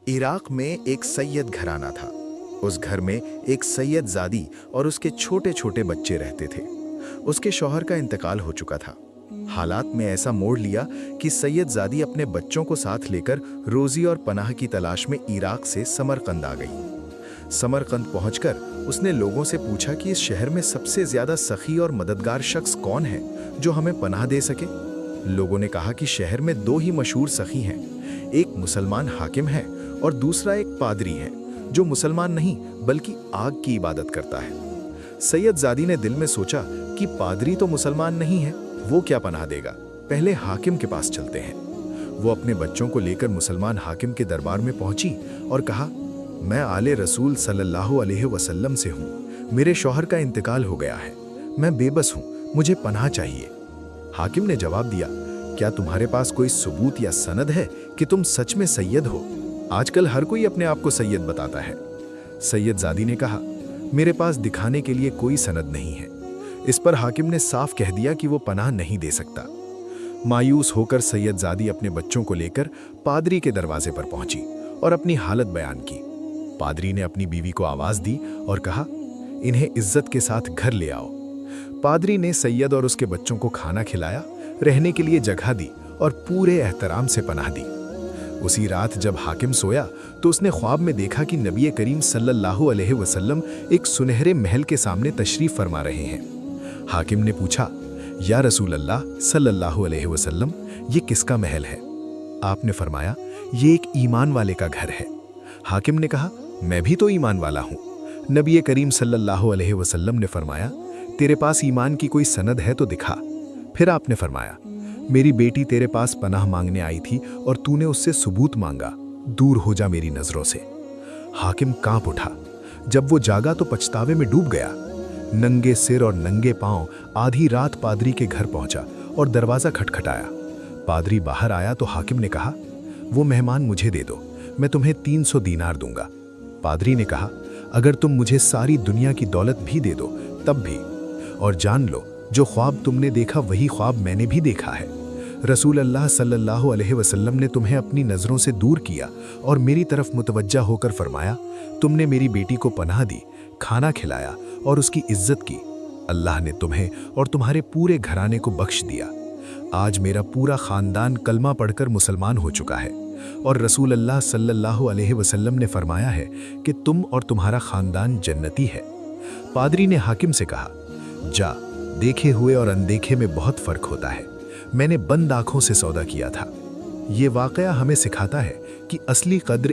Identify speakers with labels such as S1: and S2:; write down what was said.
S1: Iraq में एक सैयद घराना था। उस घर में एक सैयद ज़ादी और उसके छोटे छोटे बच्चे रहते थे। उसके शौहर का इंतकाल हो चुका था। हालात में ऐसा मोड़ लिया कि सैयद ज़ादी अपने बच्चों को साथ लेकर रोज़ी और पनाह की तलाश में इराक से समरकंद आ गई। समरकंद पहुंचकर उसने लोगों से पूछा कि इस शहर में सबसे ज़्यादा सखी और मददगार शख्स कौन है जो हमें पनाह दे सके। लोगों ने कहा कि शहर में दो ही मशहूर सखी हैं, एक मुसलमान हाकिम है और दूसरा एक पादरी है जो मुसलमान नहीं बल्कि आग की इबादत करता है। सैयद ज़ादी ने दिल में सोचा कि पादरी तो मुसलमान नहीं है, वो क्या पनाह देगा, पहले हाकिम के पास चलते हैं। वो अपने बच्चों को लेकर मुसलमान हाकिम के दरबार में पहुंची और कहा, मैं आले रसूल सल्लल्लाहु अलैहि वसल्लम से हूँ, मेरे शौहर का इंतकाल हो गया है, मैं बेबस हूँ, मुझे पनाह चाहिए। हाकिम ने जवाब दिया, क्या तुम्हारे पास कोई सबूत या सनद है कि तुम सच में सैयद हो? आजकल हर कोई अपने आप को सैयद बताता है। सैयद ज़ादी ने कहा, मेरे पास दिखाने के लिए कोई सनद नहीं है। इस पर हाकिम ने साफ कह दिया कि वो पनाह नहीं दे सकता। मायूस होकर सैयद ज़ादी अपने बच्चों को लेकर पादरी के दरवाजे पर पहुंची और अपनी हालत बयान की। पादरी ने अपनी बीवी को आवाज़ दी और कहा, इन्हें इज्जत के साथ घर ले आओ। पादरी ने सैयद और उसके बच्चों को खाना खिलाया, रहने के लिए जगह दी और पूरे एहतराम से पनाह दी। उसी रात जब हाकिम सोया तो उसने ख्वाब में देखा कि नबी करीम सल्लल्लाहु अलैहि वसल्लम एक सुनहरे महल के सामने तशरीफ फरमा रहे हैं। हाकिम ने पूछा, या रसूल अल्लाह सल्लल्लाहु अलैहि वसल्लम, ये किसका महल है? आपने फरमाया, ये एक ईमान वाले का घर है। हाकिम ने कहा, मैं भी तो ईमान वाला हूँ। नबी करीम सल्लल्लाहु अलैहि वसल्लम ने फरमाया, तेरे पास ईमान की कोई सनद है तो दिखा। फिर आपने फरमाया, मेरी बेटी तेरे पास पनाह मांगने आई थी और तूने उससे सबूत मांगा, दूर हो जा मेरी नजरों से। हाकिम कांप उठा। जब वो जागा तो पछतावे में डूब गया। नंगे सिर और नंगे पांव आधी रात पादरी के घर पहुंचा और दरवाजा खटखटाया। पादरी बाहर आया तो हाकिम ने कहा, वो मेहमान मुझे दे दो, मैं तुम्हें 300 दीनार दूंगा। पादरी ने कहा, अगर तुम मुझे सारी दुनिया की दौलत भी दे दो तब भी, और जान लो जो ख्वाब तुमने देखा वही ख्वाब मैंने भी देखा है। रसूल अल्लाह सल्लल्लाहु अलैहि वसल्लम ने तुम्हें अपनी नज़रों से दूर किया और मेरी तरफ मुतवज्जा होकर फरमाया, तुमने मेरी बेटी को पनाह दी, खाना खिलाया और उसकी इज्जत की। अल्लाह ने तुम्हें और तुम्हारे पूरे घराने को बख्श दिया। आज मेरा पूरा ख़ानदान कलमा पढ़कर मुसलमान हो चुका है और रसूल अल्लाह सल्लल्लाहु अलैहि वसल्लम ने फरमाया है कि तुम और तुम्हारा ख़ानदान जन्नती है। पादरी ने हाकिम से कहा, जा, देखे हुए और अनदेखे में बहुत फ़र्क होता है। मैंने बंद आँखों से सौदा किया था। ये वाक़या हमें सिखाता है कि असली कद्र